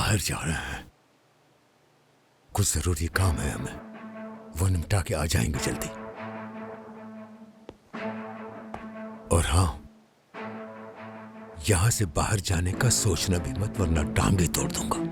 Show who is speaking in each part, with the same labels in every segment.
Speaker 1: बाहर जा रहे हैं, कुछ जरूरी काम है हमें, वो निपटा के आ जाएंगे जल्दी। और हाँ, यहां से बाहर जाने का सोचना भी मत, वरना टांगे तोड़ दूंगा।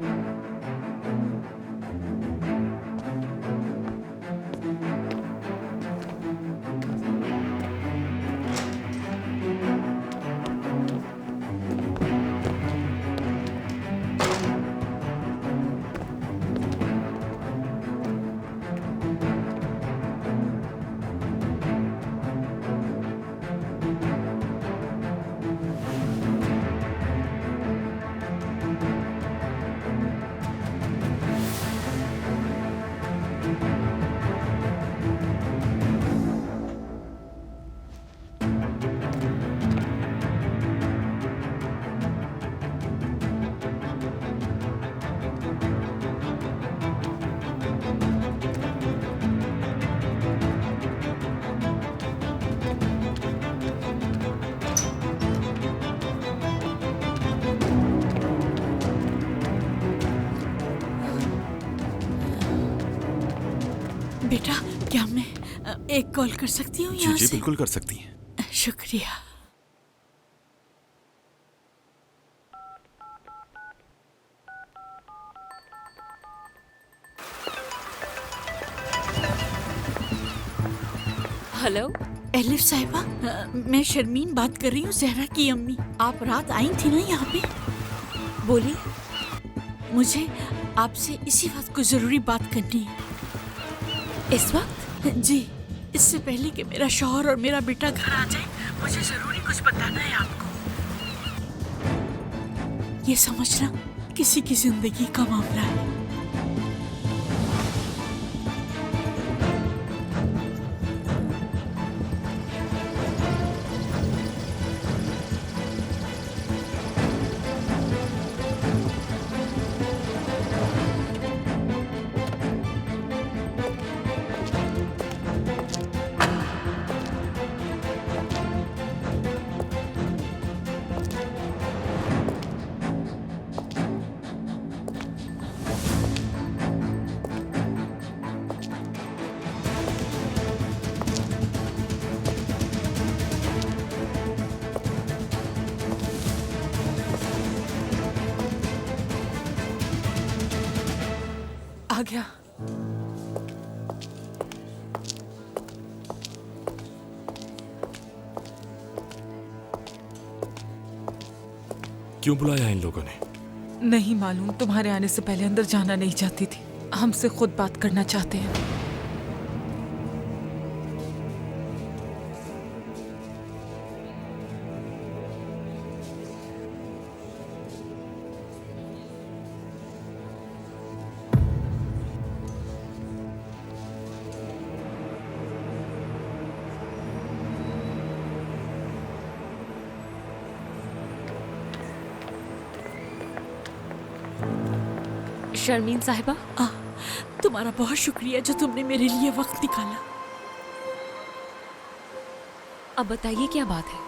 Speaker 2: बेटा, क्या मैं एक कॉल कर सकती हूँ यहाँ
Speaker 3: जी
Speaker 2: से?
Speaker 3: बिल्कुल कर सकती हैं।
Speaker 2: शुक्रिया।
Speaker 4: हेलो,
Speaker 2: एलिफ साहिबा, मैं शर्मीन बात कर रही हूँ, जहरा की अम्मी। आप रात आई थी ना यहाँ पे?
Speaker 4: बोलिए।
Speaker 2: मुझे आपसे इसी बात को जरूरी बात करनी है।
Speaker 4: इस वक्त?
Speaker 2: जी, इससे पहले कि मेरा शौहर और मेरा बेटा घर आ जाए, मुझे जरूरी कुछ बताना है आपको। ये समझना किसी की जिंदगी का मामला है। आ गया।
Speaker 3: क्यों बुलाया इन लोगों ने?
Speaker 5: नहीं मालूम, तुम्हारे आने से पहले अंदर जाना नहीं चाहती थी। हमसे खुद बात करना चाहते हैं।
Speaker 4: शर्मीन साहिबा,
Speaker 2: तुम्हारा बहुत शुक्रिया जो तुमने मेरे लिए वक्त निकाला।
Speaker 4: अब बताइए क्या बात है?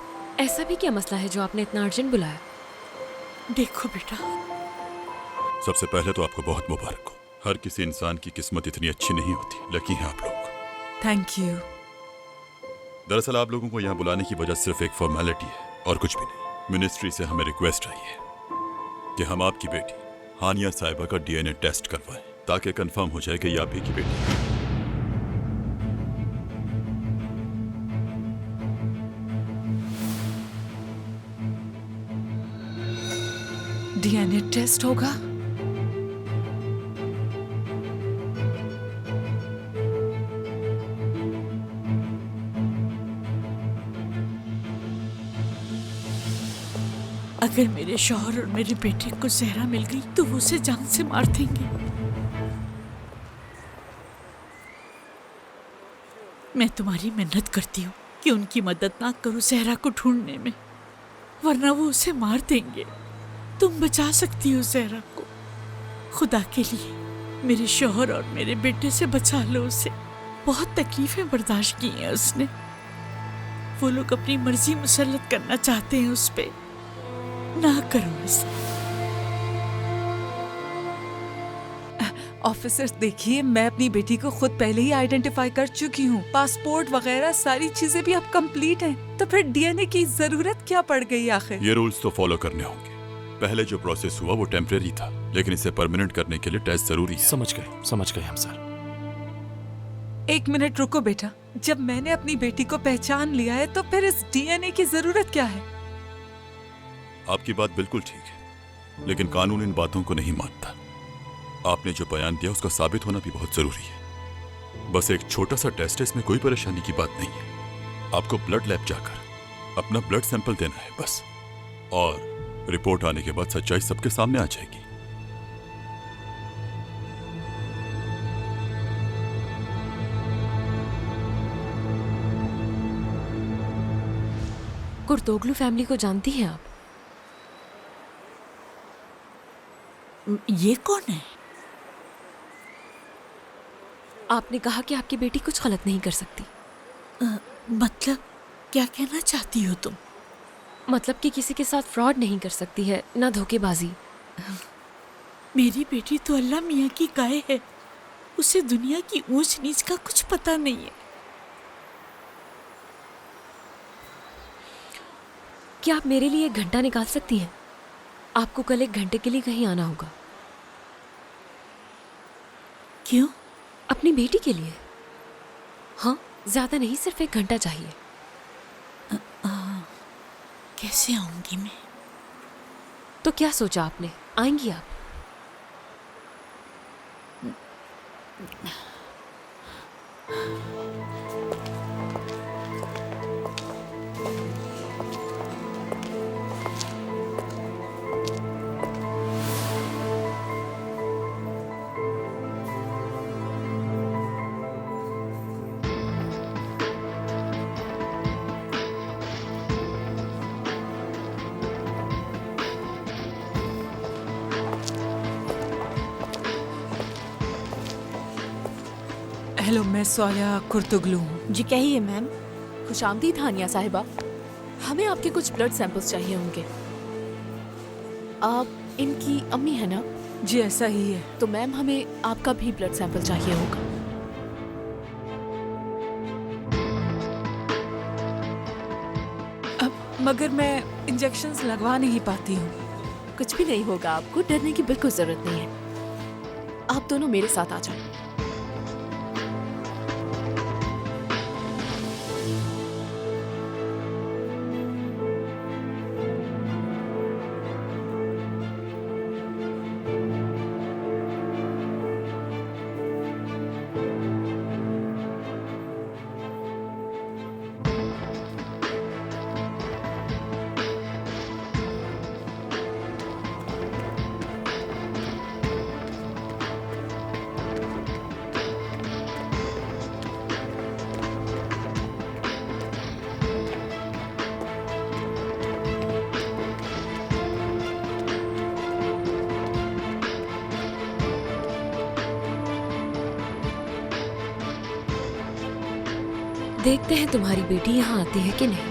Speaker 4: ऐसा भी क्या मसला है जो आपने इतना अर्जेंट बुलाया?
Speaker 2: देखो बेटा,
Speaker 3: सबसे पहले तो आपको बहुत मुबारक हो। हर किसी इंसान की किस्मत इतनी अच्छी नहीं होती। लकी हैं आप लोग।
Speaker 5: Thank you.
Speaker 3: दरअसल आप लोगों को यहाँ बुलाने की वजह सिर्फ एक फॉर्मेलिटी है और कुछ भी नहीं। मिनिस्ट्री से हमें रिक्वेस्ट आई है कि हम आपकी बेटी हानिया साहिबा का डीएनए टेस्ट करवाएं, ताकि कंफर्म हो जाए कि ये आप ही की बेटी है।
Speaker 5: डीएनए टेस्ट होगा?
Speaker 2: अगर मेरे शौहर और मेरे बेटे को जहरा मिल गई तो वो उसे जान से मार देंगे। मैं तुम्हारी मिन्नत करती हूँ कि उनकी मदद ना करो जहरा को ढूंढने में, वरना वो उसे मार देंगे। तुम बचा सकती हो जहरा को। खुदा के लिए मेरे शौहर और मेरे बेटे से बचा लो उसे। बहुत तकलीफें बर्दाश्त की हैं उसने। वो लोग अपनी मर्जी मुसल्लत करना चाहते हैं उस पे। ना करो ऐसा।
Speaker 5: ऑफिसर्स देखिए, मैं अपनी बेटी को खुद पहले ही आइडेंटिफाई कर चुकी हूँ। पासपोर्ट वगैरह सारी चीजें भी अब कंप्लीट हैं। तो फिर डीएनए की जरूरत क्या पड़ गई आखिर?
Speaker 3: ये रूल्स तो फॉलो करने होंगे। पहले जो प्रोसेस हुआ वो टेम्परेरी था, लेकिन इसे परमानेंट करने के लिए टेस्ट जरूरी है।
Speaker 6: समझ गए हम सर।
Speaker 5: 1 मिनट रुको बेटा, जब मैंने अपनी बेटी को पहचान लिया है तो फिर इस डीएनए की जरूरत क्या है?
Speaker 3: आपकी बात बिल्कुल ठीक है, लेकिन कानून इन बातों को नहीं मानता। आपने जो बयान दिया उसका साबित होना भी बहुत जरूरी है। बस एक छोटा सा टेस्ट है, इसमें कोई परेशानी की बात नहीं है। आपको ब्लड लैब जाकर अपना ब्लड सैंपल देना है बस, और रिपोर्ट आने के बाद सच्चाई सबके सामने आ जाएगी।
Speaker 4: कुर्तोगलू फैमिली को जानती हैं आप?
Speaker 2: ये कौन है?
Speaker 4: आपने कहा कि आपकी बेटी कुछ गलत नहीं कर सकती।
Speaker 2: मतलब क्या कहना चाहती हो तुम?
Speaker 4: मतलब कि किसी के साथ फ्रॉड नहीं कर सकती है, ना धोखेबाजी।
Speaker 2: मेरी बेटी तो अल्लाह मियाँ की गाय है, उसे दुनिया की ऊंच नीच का कुछ पता नहीं है।
Speaker 4: क्या आप मेरे लिए 1 घंटा निकाल सकती हैं? आपको कल 1 घंटे के लिए कहीं आना होगा।
Speaker 2: क्यों?
Speaker 4: अपनी बेटी के लिए। हाँ, ज्यादा नहीं, सिर्फ 1 घंटा चाहिए।
Speaker 2: कैसे आऊंगी मैं?
Speaker 4: तो क्या सोचा आपने, आएंगी आप?
Speaker 5: हेलो, मैं सोया कुर्तुगलू हूँ।
Speaker 7: जी कहिए मैम। खुशामदीद हानिया साहिबा, हमें आपके कुछ ब्लड सैंपल्स चाहिए होंगे। आप इनकी अम्मी है ना?
Speaker 5: जी ऐसा ही है।
Speaker 7: तो मैम हमें आपका भी ब्लड सैंपल चाहिए होगा।
Speaker 5: अब मगर मैं इंजेक्शन्स लगवा नहीं पाती हूँ।
Speaker 7: कुछ भी नहीं होगा, आपको डरने की बिल्कुल जरूरत नहीं है। आप दोनों मेरे साथ आ जाओ।
Speaker 4: देखते हैं तुम्हारी बेटी यहाँ आती है कि नहीं।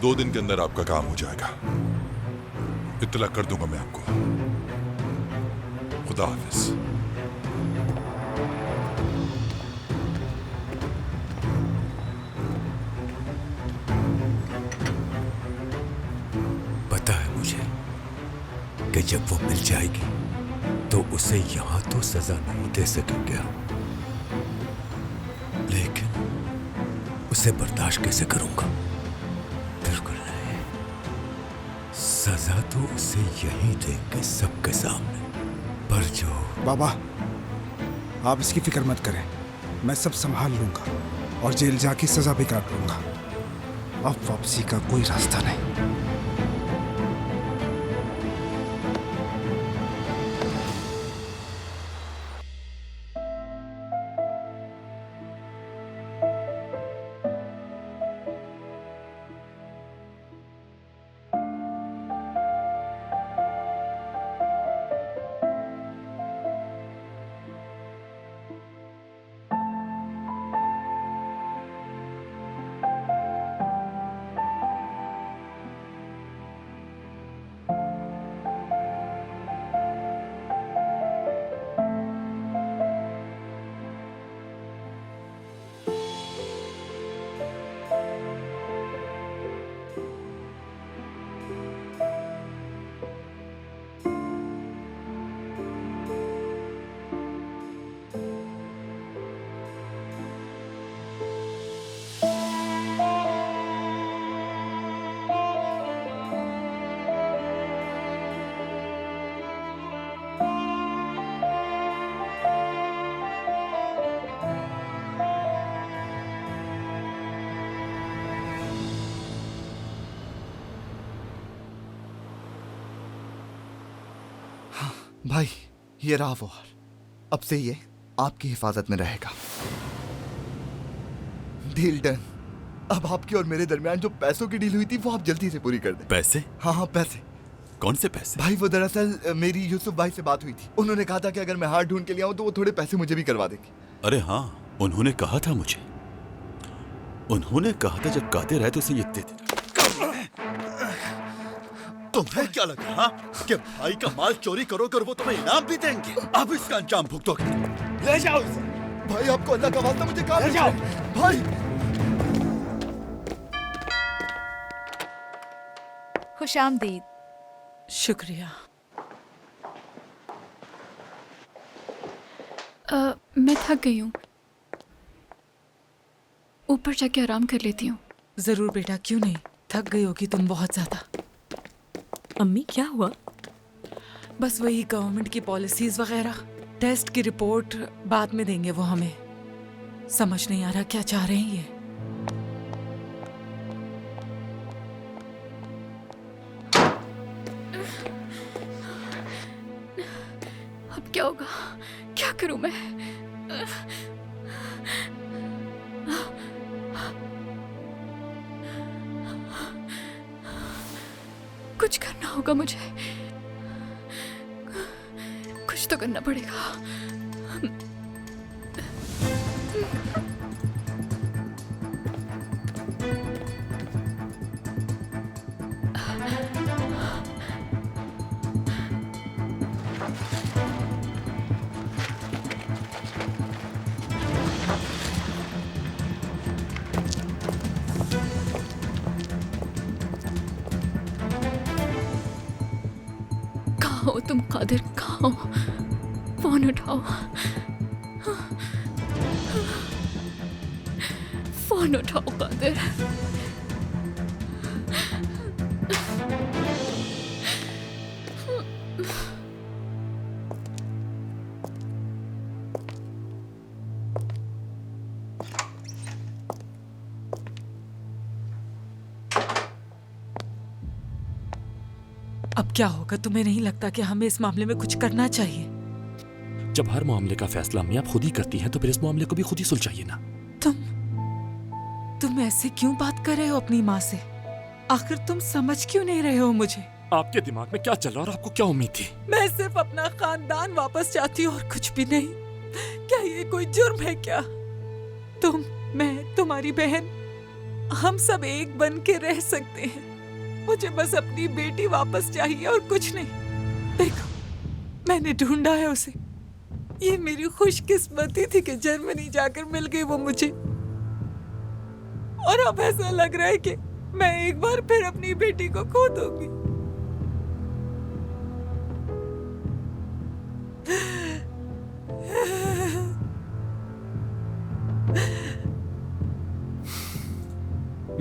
Speaker 8: दो दिन के अंदर आपका काम हो जाएगा। इत्तला कर दूंगा मैं आपको। खुदा हाफिज।
Speaker 1: पता है मुझे कि जब वो मिल जाएगी तो उसे यहां तो सजा नहीं दे सकेंगे हम, लेकिन उसे बर्दाश्त कैसे करूंगा? बिल्कुल नहीं। सजा तो उसे यहीं देंगे सबके सामने। पर जो
Speaker 6: बाबा, आप इसकी फिक्र मत करें, मैं सब संभाल लूंगा और जेल जाके सजा भी काट लूंगा। अब वापसी का कोई रास्ता नहीं।
Speaker 9: भाई, ये रहा वो हार। अब से ये आपकी हिफाजत में रहेगा। Deal done. अब आपके और मेरे दरमियान जो पैसों की डील हुई थी वो आप जल्दी से पूरी कर दें।
Speaker 3: पैसे?
Speaker 9: हाँ, पैसे।
Speaker 3: कौन से पैसे?
Speaker 9: भाई, वो दरअसल मेरी यूसुफ भाई से बात हुई थी। उन्होंने कहा था कि अगर मैं हार ढूंढ के ले आऊं तो वो थोड़े पैसे मुझे भी करवा देंगे।
Speaker 3: अरे हाँ, उन्होंने कहा था मुझे। उन्होंने कहा था जब कादिर है तो उसे ये दे देना। तुम्हें क्या लगा हाँ कि भाई का माल चोरी करोगे और वो तुम्हें इनाम भी देंगे? अब इसका अंजाम भुगतोगे। ले जाओ इसे।
Speaker 9: भाई, आपको अल्लाह का वास्ता मुझे कहा।
Speaker 3: ले जाओ
Speaker 9: भाई।
Speaker 7: खुशामदीद।
Speaker 2: शुक्रिया।
Speaker 10: मैं थक गई हूँ, ऊपर जाके आराम कर लेती हूँ।
Speaker 5: जरूर बेटा, क्यों नहीं, थक गई होगी तुम बहुत ज्यादा।
Speaker 4: अम्मी क्या हुआ?
Speaker 5: बस वही गवर्नमेंट की पॉलिसीज वगैरह। टेस्ट की रिपोर्ट बाद में देंगे वो हमें। समझ नहीं आ रहा क्या चाह रहे हैं ये।
Speaker 10: अब क्या होगा? क्या करूं मैं? कुछ करना होगा मुझे, कुछ तो करना पड़ेगा। कहाँ हो तुम कादिर? कहाँ हो? फोन उठाओ, फोन उठाओ कादिर।
Speaker 5: अब क्या होगा? तुम्हें नहीं लगता कि हमें इस मामले में कुछ करना चाहिए?
Speaker 11: जब हर मामले का फैसला अम्मी आप खुद ही करती हैं तो फिर इस मामले को भी खुद ही सुलझाइए ना।
Speaker 5: तुम ऐसे क्यों बात कर रहे हो अपनी माँ से? आखिर तुम समझ क्यों नहीं रहे हो मुझे?
Speaker 11: आपके दिमाग में क्या चल रहा और आपको क्या उम्मीद थी?
Speaker 5: मैं सिर्फ अपना खानदान वापस चाहती हूँ और कुछ भी नहीं। क्या ये कोई जुर्म है क्या? तुम, मैं, तुम्हारी बहन, हम सब एक बन के रह सकते हैं। मुझे बस अपनी बेटी वापस चाहिए और कुछ नहीं। देखो, मैंने ढूंढा है उसे। ये मेरी खुशकिस्मती थी कि जर्मनी जाकर मिल गई वो मुझे। और अब ऐसा लग रहा है कि मैं एक बार फिर अपनी बेटी को खो दूंगी।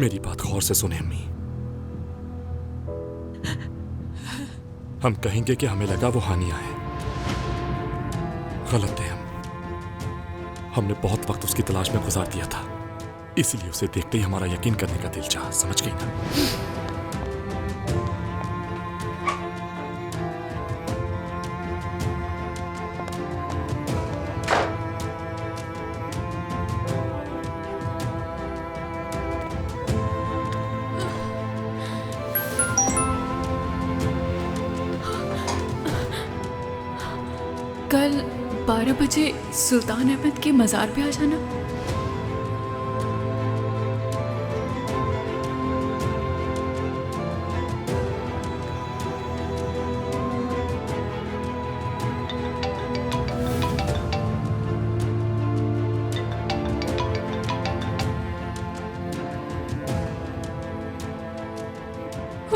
Speaker 11: मेरी बात गौर से सुने अम्मी। हम कहेंगे कि हमें लगा वो हानिया है। गलत थे हम। हमने बहुत वक्त उसकी तलाश में गुजार दिया था, इसलिए उसे देखते ही हमारा यकीन करने का दिल चाहा। समझ गई ना?
Speaker 10: कल 12 बजे सुल्तान अहमद के मज़ार पे आ जाना।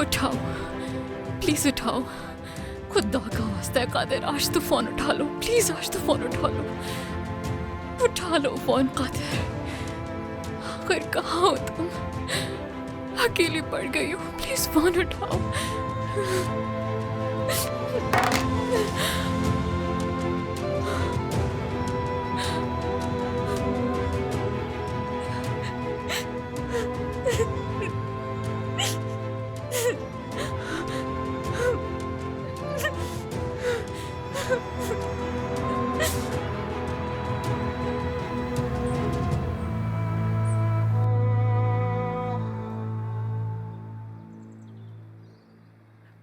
Speaker 10: उठाओ, प्लीज उठाओ। खुदा का वास्ता है कादिर, आज तो फोन उठा लो प्लीज, आज तो फोन उठा लो। उठा लो फोन कादिर। आखिर कहाँ हो तुम? अकेली पड़ गई हो, प्लीज फोन उठाओ।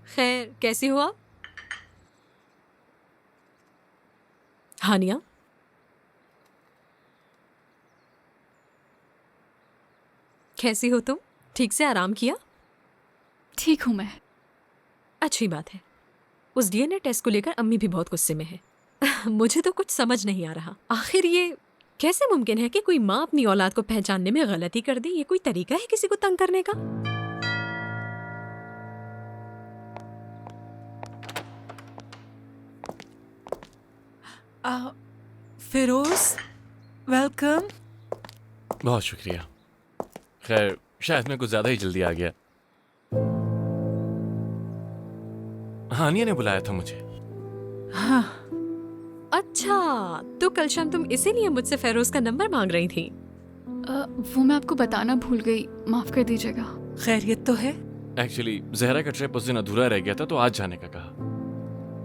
Speaker 4: खैर, कैसी हो आप? हानिया, कैसी हो तुम? ठीक से आराम किया?
Speaker 10: ठीक हूँ मैं।
Speaker 4: अच्छी बात है। उस डीएनए टेस्ट को लेकर अम्मी भी बहुत गुस्से में है। मुझे तो कुछ समझ नहीं आ रहा, आखिर ये कैसे मुमकिन है कि कोई माँ अपनी औलाद को पहचानने में गलती कर दे? ये कोई तरीका है किसी को तंग करने का?
Speaker 5: फिरोज, वेलकम।
Speaker 11: बहुत शुक्रिया। खैर, शायद मैं कुछ ज्यादा ही जल्दी आ गया। हानिया ने बुलाया था मुझे।
Speaker 5: हाँ।
Speaker 4: अच्छा, तो कल शाम तुम इसीलिए मुझसे फेरोज का नंबर मांग रही थी?
Speaker 10: वो मैं आपको बताना भूल गई, माफ कर दीजिएगा।
Speaker 5: खैरियत तो है?
Speaker 11: एक्चुअली जहरा का ट्रिप उस दिन अधूरा रह गया था, तो आज जाने का कहा।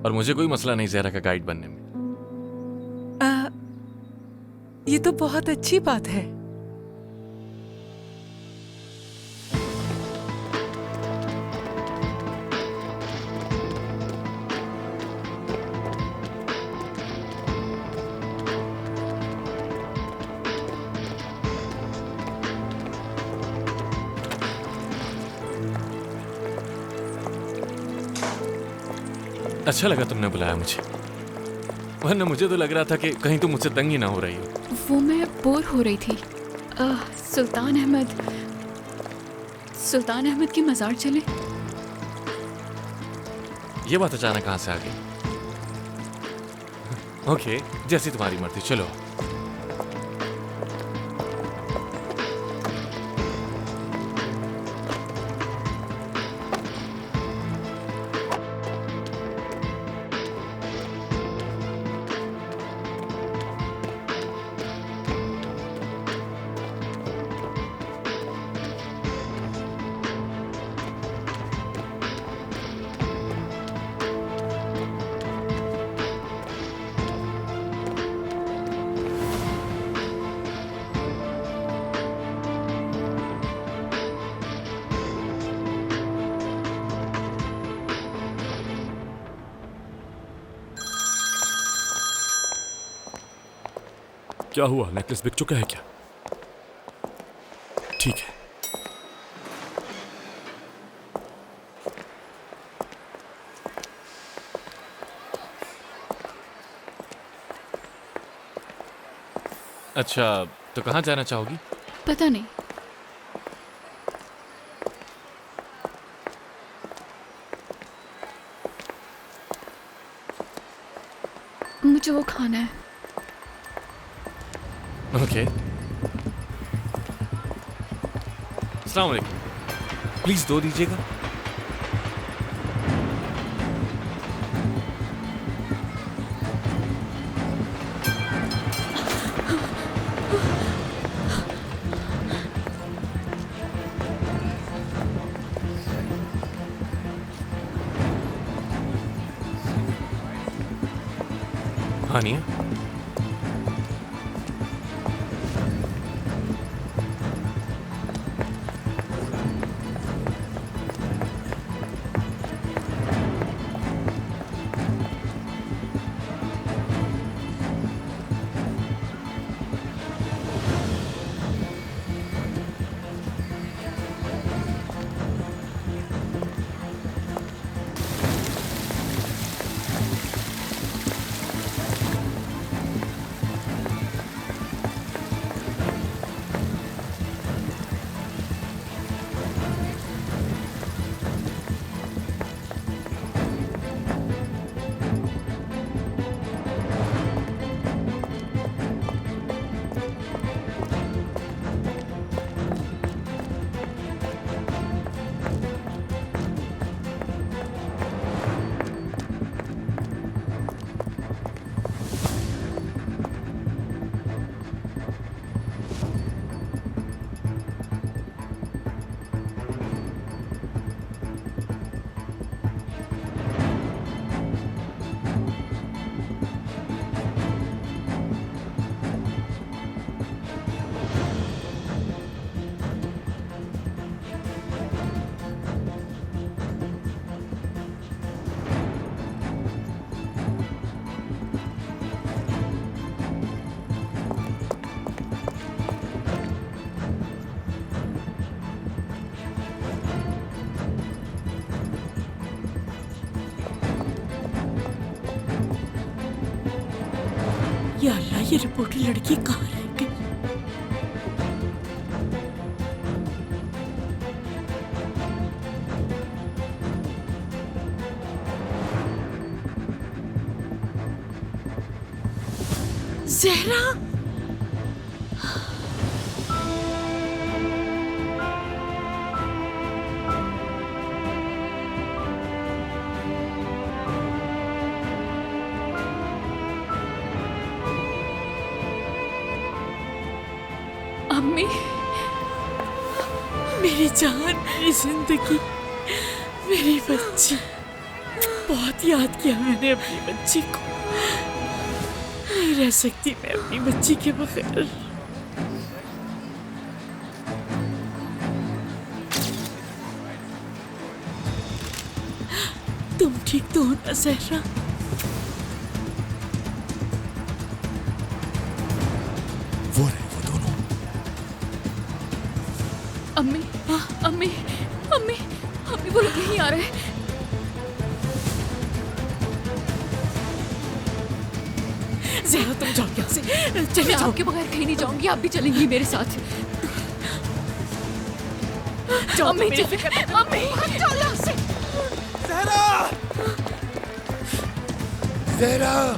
Speaker 11: और मुझे कोई मसला नहीं जहरा का गाइड बनने में।
Speaker 5: ये तो बहुत अच्छी बात है।
Speaker 11: अच्छा लगा तुमने बुलाया मुझे, वरना मुझे तो लग रहा था कि कहीं तुम मुझसे तंग ही ना हो रही हो।
Speaker 10: वो मैं बोर हो रही थी। सुल्तान अहमद की मज़ार चले?
Speaker 11: ये बात अचानक कहाँ से आ गई? ओके, जैसी तुम्हारी मर्जी, चलो। क्या हुआ, नेकलेस बिक चुका है क्या? ठीक है। अच्छा, तो कहाँ जाना चाहोगी?
Speaker 10: पता नहीं। मुझे वो खाना है।
Speaker 11: ओके। अस्सलाम वालेकुम। प्लीज दो दीजिएगा। हानिया,
Speaker 2: या अल्लाह, ये रिपोर्टर लड़की कहाँ रह गई? ज़हरा,
Speaker 10: अम्मी,
Speaker 2: मेरी जान, मेरी जिंदगी, मेरी बच्ची। बहुत याद किया मैंने अपनी बच्ची को। नहीं रह सकती मैं अपनी बच्ची के बगैर। तुम ठीक तो हो ना ज़हरा?
Speaker 1: वो रहे वो दोनों।
Speaker 10: अम्मी, अम्मी, अम्मी, अम्मी, वो लोग यहीं आ रहे हैं।
Speaker 2: ज़हरा, तुम जाओ यहाँ से, चले
Speaker 10: मैं
Speaker 2: जाओ।
Speaker 10: आपके बगैर कहीं नहीं जाऊंगी, आप भी चलेंगी मेरे साथ।
Speaker 2: जाओ,
Speaker 10: अम्मी,
Speaker 2: मेरी
Speaker 10: चले-
Speaker 2: फिक्र
Speaker 10: अम्मी, चलो यहाँ से।
Speaker 1: ज़हरा! ज़हरा!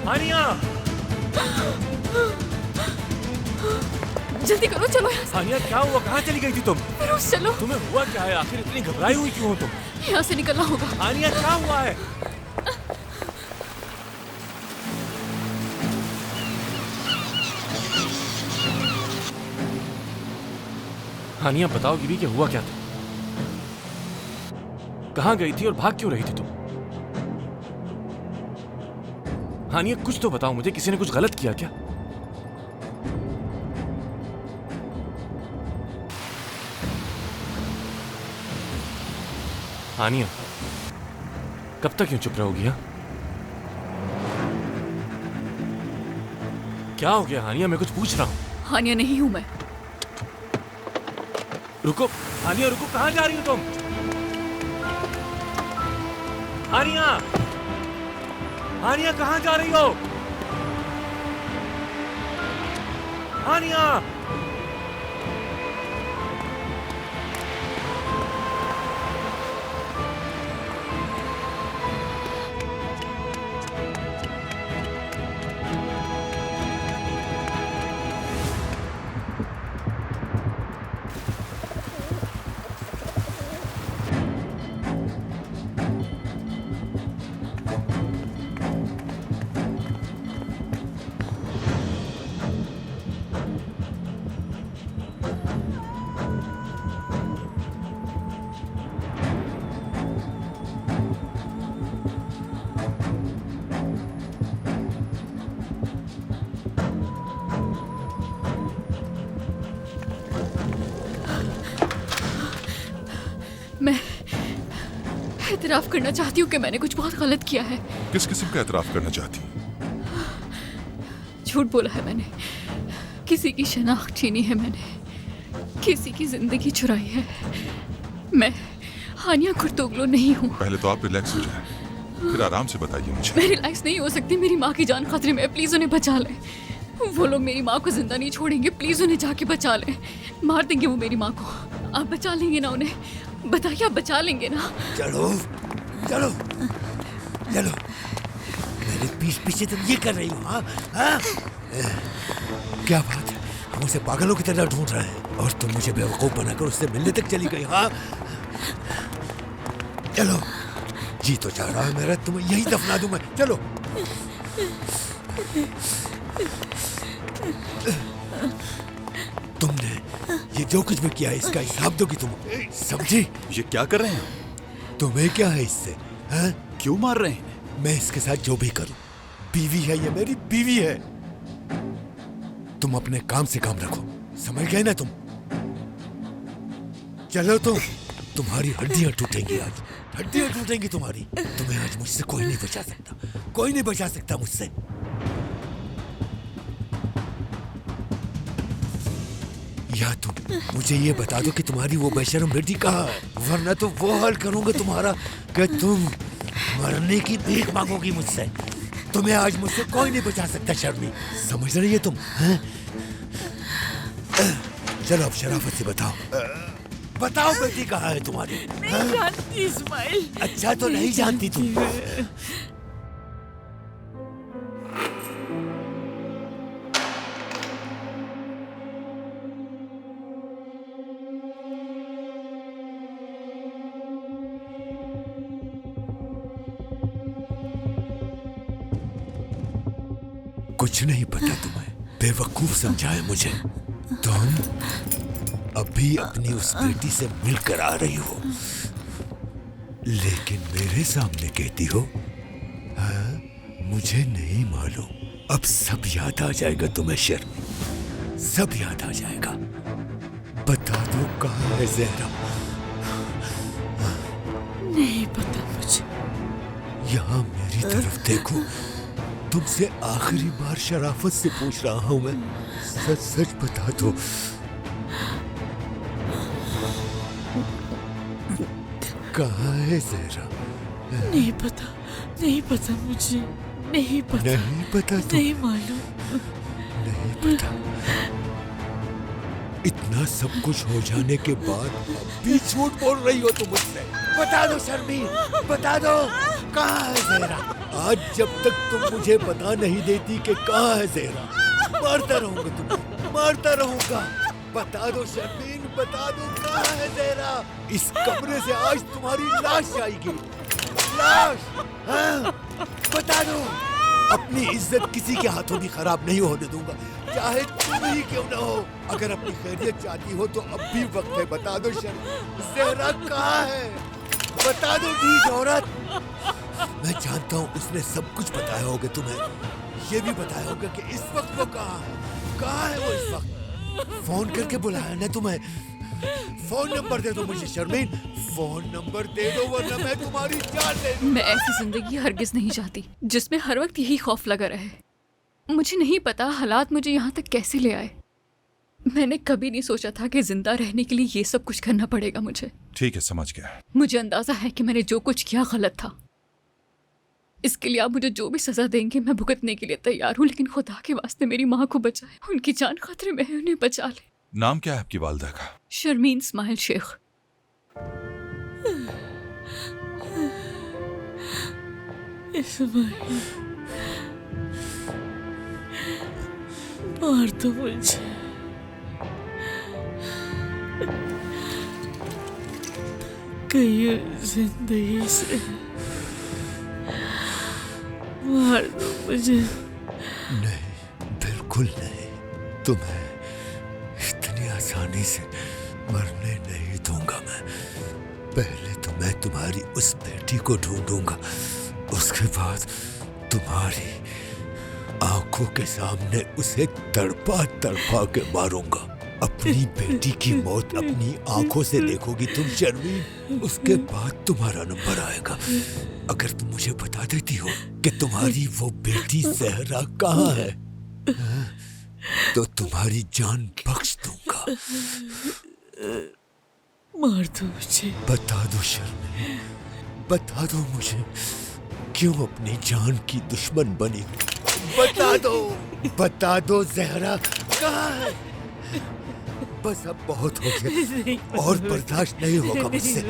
Speaker 11: हानिया,
Speaker 10: जल्दी करो, चलो यहाँ से।
Speaker 11: हानिया क्या हुआ? कहाँ चली गई थी तुम?
Speaker 10: फिरोज चलो।
Speaker 11: तुम्हें हुआ क्या है? आखिर इतनी घबराई हुई क्यों हो तुम?
Speaker 10: यहाँ से निकलना होगा।
Speaker 11: हानिया क्या हुआ है? हानिया बताओगी भी कि हुआ क्या था? कहाँ गई थी और भाग क्यों रही थी तुम? हानिया कुछ तो बताओ मुझे, किसी ने कुछ गलत किया क्या? हानिया कब तक यूं चुप रहोगी? हाँ क्या हो गया हानिया? मैं कुछ पूछ रहा हूं।
Speaker 10: हानिया नहीं हूं मैं।
Speaker 11: रुको हानिया, रुको, कहाँ जा रही हो तुम? हानिया, हानिया कहाँ जा रही हो? हानिया,
Speaker 10: मैं एतराफ करना चाहती हूँ कि मैंने कुछ बहुत गलत किया है।
Speaker 8: किस किस्म का एतराफ करना चाहती?
Speaker 10: झूठ बोला है मैंने, किसी की शनाख्त छीनी है मैंने, किसी की जिंदगी चुराई है। मैं हानिया कुर्तोगलो नहीं हूँ।
Speaker 8: पहले तो आप रिलैक्स हो जाएं, फिर आराम से बताइए मुझे।
Speaker 10: मैं रिलैक्स नहीं हो सकती, मेरी माँ की जान खतरे में है, प्लीज उन्हें बचा लें। वो लोग मेरी माँ को जिंदा नहीं छोड़ेंगे, प्लीज उन्हें जाके बचा लें। मार देंगे वो मेरी माँ को। आप बचा लेंगे ना उन्हें? बताइए, आप बचा लेंगे ना?
Speaker 1: चलो चलो चलो, मेरे पीछे तुम ये कर रही हो? हाँ हाँ, क्या बात है, हम उसे पागलों की तरह ढूंढ रहे हैं और तुम मुझे बेवकूफ बनाकर उससे मिलने तक चली गई। हाँ चलो, जी तो चाह रहा है मेरा तुम्हें यही दफना दूं मैं। चलो तुमने ये जो कुछ भी किया है इसका हिसाब दोगी तुम, समझी?
Speaker 3: ये क्या कर रहे हैं?
Speaker 1: तुम्हें क्या है इससे? हाँ?
Speaker 3: क्यों मार रहे हैं?
Speaker 1: मैं इसके साथ जो भी करूं, बीवी है, ये मेरी बीवी है। तुम अपने काम से काम रखो, समझ गए ना तुम? चलो तुम्हारी हड्डियां टूटेंगी आज, हड्डियां टूटेंगी तुम्हारी। तुम्हें आज मुझसे कोई नहीं बचा सकता, कोई नहीं बचा सकता मुझसे। या तुम मुझे ये बता दो कि तुम्हारी वो बेशरम बेटी कहाँ है, वरना तो वो हाल करूंगा तुम्हारा कि तुम मरने की भीख मांगोगी मुझसे। तुम्हें आज मुझसे कोई नहीं बचा सकता शर्मी, समझ रही है तुम? चलो अब शराफत से बताओ, बताओ बेटी कहाँ है तुम्हारी?
Speaker 2: नहीं जानती इस्माइल।
Speaker 1: अच्छा तो नहीं जानती तुम? कुछ नहीं पता तुम्हें, बेवकूफ समझाया मुझे। तुम अभी अपनी उस बेटी से मिलकर आ रही हो, लेकिन मेरे सामने कहती हो हाँ, मुझे नहीं मालूम। अब सब याद आ जाएगा तुम्हें शर्मी, सब याद आ जाएगा। बता दो कहाँ है ज़हरा?
Speaker 2: नहीं पता मुझे।
Speaker 1: यहाँ मेरी तरफ देखो, तुमसे आखिरी बार शराफत से पूछ रहा हूं मैं, सच सच बता दो। कहाँ है ज़हरा?
Speaker 2: नहीं पता, नहीं पता मुझे, नहीं पता।
Speaker 1: नहीं पता तुम?
Speaker 2: नहीं मालूम,
Speaker 1: नहीं पता। इतना सब कुछ हो जाने के बाद भी झूठ बोल रही हो तुम मुझसे? बता दो शर्मी, बता दो। कहाँ है जहरा? आज जब तक तुम मुझे बता नहीं देती कि कहाँ है जहरा, मारता रहूंगा तुम्हें, मारता रहूंगा। बता दो शर्मीन, बता दो कहाँ है जहरा? इस कमरे से आज तुम्हारी लाश आएगी, लाश। हाँ, बता दो। अपनी इज्जत किसी के हाथों भी खराब नहीं होने दूंगा, चाहे तुम ही क्यों ना हो। अगर अपनी खैरियत चाहती हो तो अब भी वक्त है। बता दो जहरा कहाँ है? बता दो ढीठ औरत। मैं जानता हूँ उसने सब कुछ बताया होगा तुम्हें, ये भी बताया होगा कि इस वक्त वो कहाँ है। कहाँ है वो इस वक्त? फोन करके बुलाया ना तुम्हें? फोन नंबर दे दो मुझे शर्मीन, फोन नंबर दे दो वरना मैं तुम्हारी जान ले लूंगा।
Speaker 10: मैं ऐसी जिंदगी हरगिज नहीं चाहती जिसमें हर वक्त यही खौफ लगा रहे। मुझे नहीं पता हालात मुझे यहाँ तक कैसे ले आए। मैंने कभी नहीं सोचा था कि जिंदा रहने के लिए ये सब कुछ करना पड़ेगा मुझे।
Speaker 8: ठीक है, समझ गया।
Speaker 10: मुझे अंदाजा है कि मैंने जो कुछ किया गलत था। इसके लिए आप मुझे जो भी सजा देंगे मैं भुगतने के लिए तैयार हूँ, लेकिन खुदा के वास्ते मेरी माँ को बचाए। उनकी जान खतरे में है, उन्हें बचा ले।
Speaker 8: नाम क्या है आपकी वालिदा का?
Speaker 10: शर्मीन इस्माइल शेख।
Speaker 2: इस्माइल, मार दो मुझे। कहीं जिंदगी से मार दो मुझे।
Speaker 1: नहीं, बिल्कुल नहीं। तुम्हें इतनी आसानी से मरने नहीं दूंगा मैं। पहले तो मैं तुम्हारी उस बेटी को ढूंढूंगा, उसके बाद तुम्हारी आंखों के सामने उसे तड़पा तड़पा के मारूंगा। अपनी बेटी की मौत अपनी आंखों से देखोगी तुम शर्मीन, उसके बाद तुम्हारा नंबर आएगा। अगर तुम मुझे बता देती हो कि तुम्हारी वो बेटी जहरा कहाँ है, तो तुम्हारी जान बख्श दूंगा।
Speaker 2: मार दो मुझे।
Speaker 1: बता दो शर्मीन, बता दो मुझे क्यों अपनी जान की दुश्मन बनी। बता दो जहरा कहाँ है? बस अब बहुत हो गया और बर्दाश्त नहीं होगा मुझसे।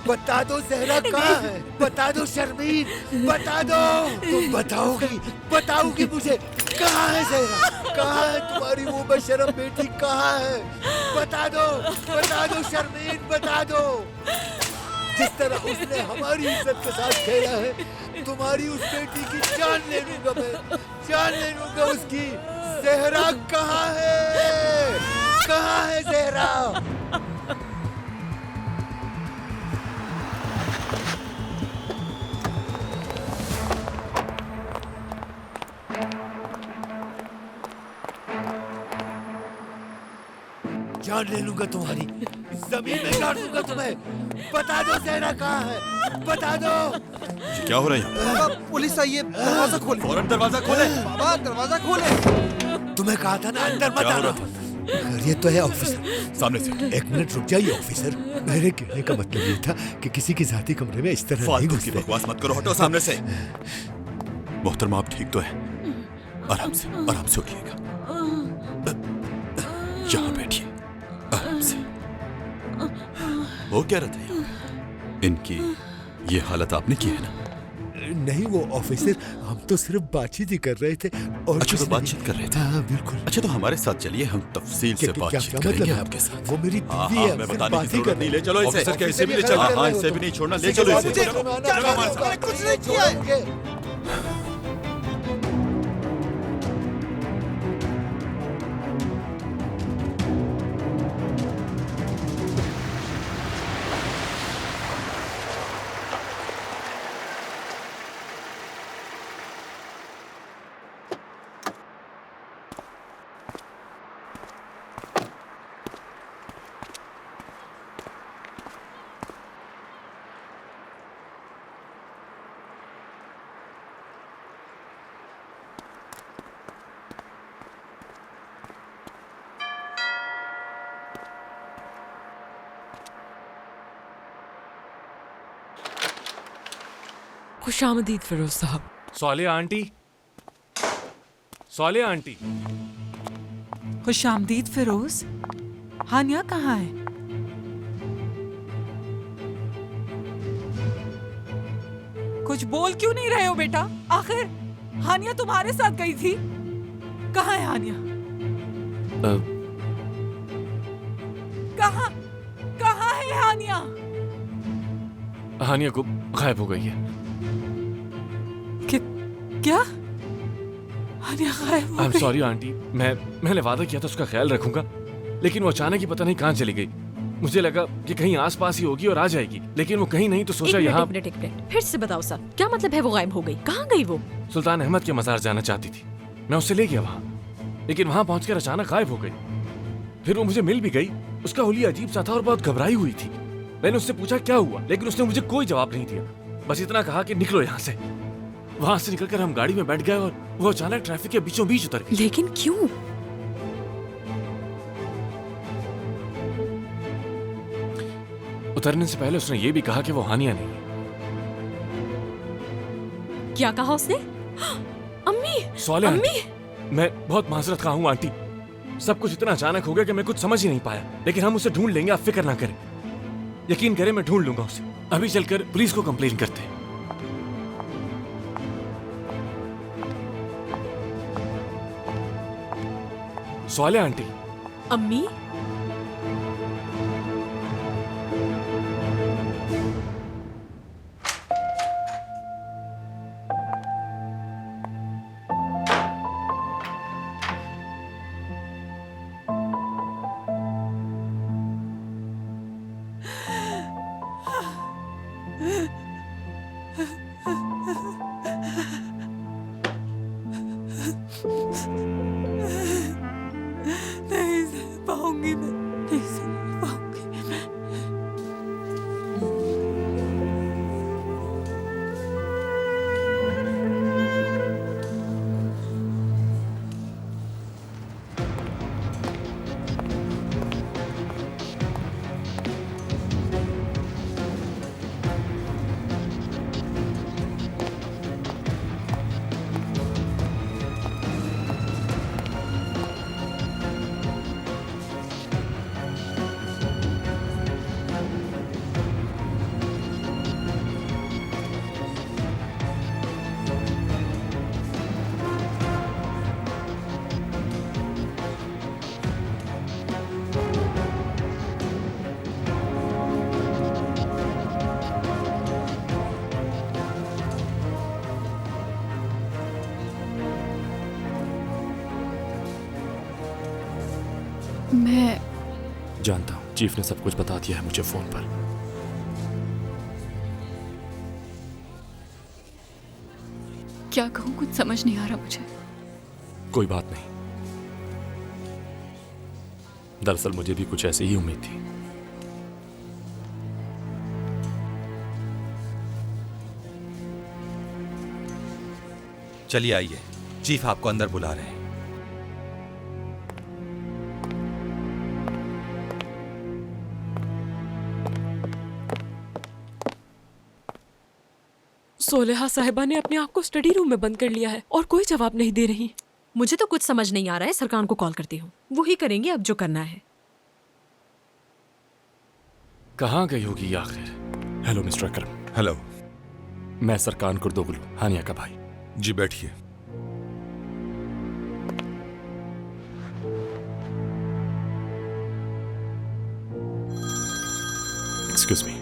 Speaker 1: बता दो जहरा कहाँ है? बता दो शर्मीन, बता दो। तुम बताओगी मुझे कहाँ है जहरा? कहाँ है तुम्हारी वो बेशरम बेटी? कहाँ है? बता दो शर्मीन, बता दो। जिस तरह उसने हमारी इज्जत के साथ खेला है, तुम्हारी उस बेटी की जान ले लूंगा मैं, जान ले लूंगा उसकी। जहरा कहाँ है? कहाँ है जहरा? जान ले लूंगा तुम्हारी, जमीन में गाड़ दूंगा तुम्हें। बता दो जहरा कहाँ है? बता दो।
Speaker 3: क्या हो रहा है यहाँ?
Speaker 6: पुलिस आई है, दरवाजा खोले।
Speaker 3: फौरन दरवाजा खोले।
Speaker 6: बाबा दरवाजा खोले।
Speaker 1: तुम्हें कहा था ना अंदर मत आना। ये तो है ऑफिसर।
Speaker 3: सामने से।
Speaker 1: एक मिनट रुक जाइए ऑफिसर, मेरे कहने का मतलब ये था कि किसी की जाती कमरे में इस तरह नहीं
Speaker 3: फालतू की
Speaker 1: घुसते।
Speaker 3: बकवास मत करो, हटो सामने से। मोहतरमा आप ठीक तो है? आराम से उठिएगा। यहाँ बैठिए, आराम से। वो क्या रहा था यहाँ? इनकी ये हालत आपने की है ना?
Speaker 1: नहीं वो ऑफिसर, हम तो सिर्फ बातचीत ही कर रहे थे। और
Speaker 3: अच्छा, तो बातचीत कर रहे थे?
Speaker 1: हाँ बिल्कुल।
Speaker 3: अच्छा, तो हमारे साथ चलिए, हम तफसील से बातचीत करेंगे आपके साथ।
Speaker 1: वो मेरी बीवी है,
Speaker 3: मैं
Speaker 1: सिर्फ
Speaker 3: बताने
Speaker 1: बात
Speaker 3: की
Speaker 1: ही
Speaker 3: जरूरत नहीं। ले चलो इसे।
Speaker 1: ऑफिसर
Speaker 3: क्या इसे भी ले चलो? हाँ, इसे भी नहीं छोड़ना, ले चलो इसे।
Speaker 6: कुछ नहीं किया है।
Speaker 12: खुशामदीद फिरोज साहब।
Speaker 13: सालिया आंटी, सालिया आंटी।
Speaker 5: खुशामदीद फिरोज। हानिया कहाँ है? कुछ कुछ बोल क्यों नहीं रहे हो बेटा? आखिर हानिया तुम्हारे साथ गई थी। कहाँ है हानिया? कहाँ है हानिया?
Speaker 11: हानिया को गायब हो गई है।
Speaker 5: क्या? हानिया गायब हो
Speaker 11: आई एम
Speaker 5: गई?
Speaker 11: सॉरी आंटी, मैंने वादा किया था उसका ख्याल रखूंगा, लेकिन वो अचानक ही पता नहीं कहाँ चली गई। मुझे लगा कि कहीं आसपास ही होगी और आ जाएगी, लेकिन वो कहीं नहीं तो सोचा यहाँ।
Speaker 4: एक मिनट, फिर से बताओ सर, क्या मतलब है वो गायब हो गई? कहाँ गई वो?
Speaker 11: सुल्तान अहमद के मज़ार जाना चाहती थी, मैं उससे ले गया वहाँ, लेकिन वहाँ पहुंचकर अचानक गायब हो गई। फिर वो मुझे मिल भी गई, उसका हुलिया अजीब सा था और बहुत घबराई हुई थी। मैंने उससे पूछा क्या हुआ, लेकिन उसने मुझे कोई जवाब नहीं दिया, बस इतना कहा कि निकलो यहाँ से। वहाँ से निकलकर हम गाड़ी में बैठ गए और वो अचानक ट्रैफिक के बीचों बीच उतर गई।
Speaker 4: लेकिन क्यों?
Speaker 11: उतरने से पहले उसने ये भी कहा कि वो हानिया नहीं है।
Speaker 4: क्या कहा उसने? अम्मी!
Speaker 11: सॉलिह
Speaker 4: अम्मी!
Speaker 11: आंटी, मैं बहुत माजरत खा हूँ आंटी, सब कुछ इतना अचानक हो गया कि मैं कुछ समझ ही नहीं पाया, लेकिन हम उसे ढूंढ लेंगे, आप फिक्र ना करें। यकीन करें मैं ढूंढ लूंगा उसे। अभी चलकर पुलिस को कंप्लेन करते हैं। सॉलिह आंटी।
Speaker 4: अम्मी?
Speaker 5: नहीं सह पाऊंगी मैं, नहीं सह पाऊंगी।
Speaker 10: मैं
Speaker 11: जानता हूँ चीफ ने सब कुछ बता दिया है मुझे फोन पर।
Speaker 10: क्या कहूँ, कुछ समझ नहीं आ रहा मुझे।
Speaker 11: कोई बात नहीं, दरअसल मुझे भी कुछ ऐसी ही उम्मीद थी।
Speaker 12: चलिए आइए, चीफ आपको अंदर बुला रहे हैं।
Speaker 13: सोलेहा साहिबा ने अपने आप को स्टडी रूम में बंद कर लिया है और कोई जवाब नहीं दे रही।
Speaker 4: मुझे तो कुछ समझ नहीं आ रहा है, सरकार को कॉल करती हूँ, वो ही करेंगे अब जो करना है।
Speaker 11: कहाँ गई होगी आखिर? हेलो मिस्टर अकरम।
Speaker 8: हेलो।
Speaker 11: मैं सरकार कुर्दोगलू, हानिया का भाई।
Speaker 8: जी बैठिए।
Speaker 11: Excuse me.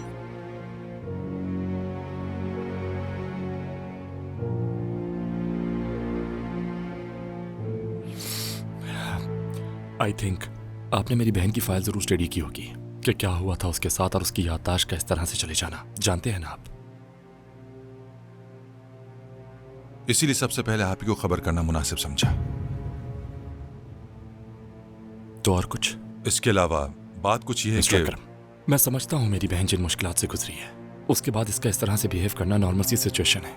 Speaker 11: आई थिंक आपने मेरी बहन की फाइल जरूर स्टडी की होगी कि क्या हुआ था उसके साथ और उसकी याददाश्त का इस तरह से चले जाना। जानते हैं ना आप?
Speaker 8: इसीलिए सबसे पहले आप ही को खबर करना मुनासिब समझा।
Speaker 11: तो और कुछ?
Speaker 8: इसके अलावा बात कुछ ये है कि
Speaker 11: मैं समझता हूँ मेरी बहन जिन मुश्किलात से गुजरी है, उसके बाद इसका इस तरह से बिहेव करना नॉर्मल सी सिचुएशन है।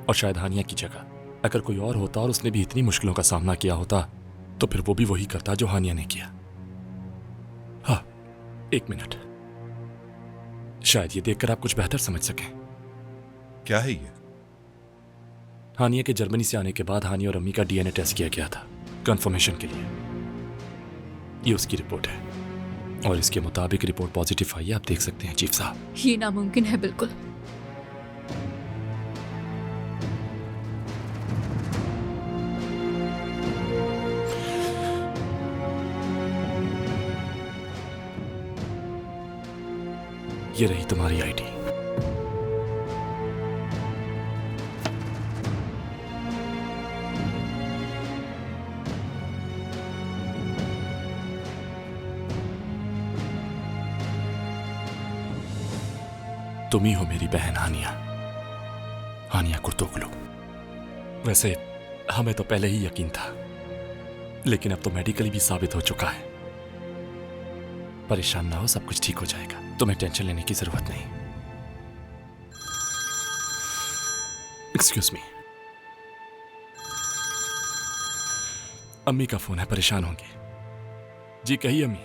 Speaker 11: और शायद हानिया की जगह अगर कोई और होता और उसने भी इतनी मुश्किलों का सामना किया होता तो फिर वो भी वही करता जो हानिया ने किया। हाँ, एक मिनट, शायद ये देखकर आप कुछ बेहतर समझ सकें।
Speaker 8: क्या है ये?
Speaker 11: हानिया के जर्मनी से आने के बाद हानिया और अम्मी का डीएनए टेस्ट किया गया था कंफर्मेशन के लिए। ये उसकी रिपोर्ट है और इसके मुताबिक रिपोर्ट पॉजिटिव आई है। आप देख सकते हैं चीफ साहब।
Speaker 10: ये नामुमकिन है बिल्कुल।
Speaker 11: ये रही तुम्हारी आईडी। तुम ही हो मेरी बहन हानिया, हानिया कुर्तोगलू। वैसे हमें तो पहले ही यकीन था, लेकिन अब तो मेडिकली भी साबित हो चुका है। परेशान ना हो, सब कुछ ठीक हो जाएगा, तुम्हें टेंशन लेने की जरूरत नहीं। एक्सक्यूज मी, अम्मी का फोन है, परेशान होंगे। जी कहिए अम्मी।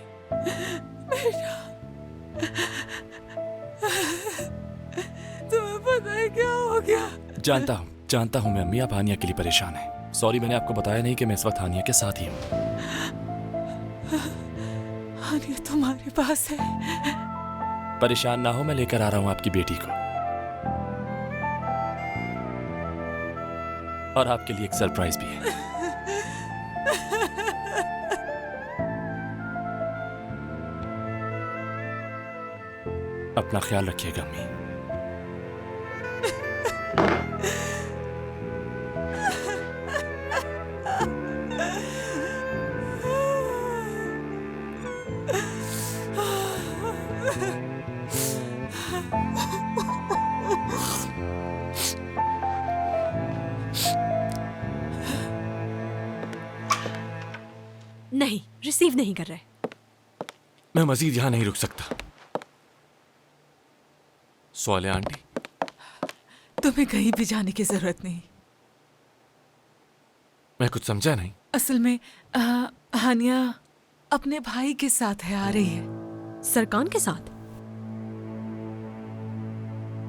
Speaker 5: तुम्हें पता है क्या हो गया?
Speaker 11: जानता हूं मैं अम्मी, आप हानिया के लिए परेशान हैं। सॉरी, मैंने आपको बताया नहीं कि मैं इस वक्त हानिया के साथ ही हूं।
Speaker 5: हानिया तुम्हारे पास है?
Speaker 11: परेशान ना हो, मैं लेकर आ रहा हूं आपकी बेटी को, और आपके लिए एक सरप्राइज भी है। अपना ख्याल रखिएगा अम्मी।
Speaker 4: नहीं, रिसीव नहीं कर रहे।
Speaker 11: मैं मजीद यहां नहीं रुक सकता। सवाल है आंटी।
Speaker 5: तुम्हें कहीं भी जाने की जरूरत नहीं।
Speaker 11: मैं कुछ समझा नहीं।
Speaker 5: असल में हानिया अपने भाई के साथ है, आ रही है।
Speaker 4: सरकान के साथ?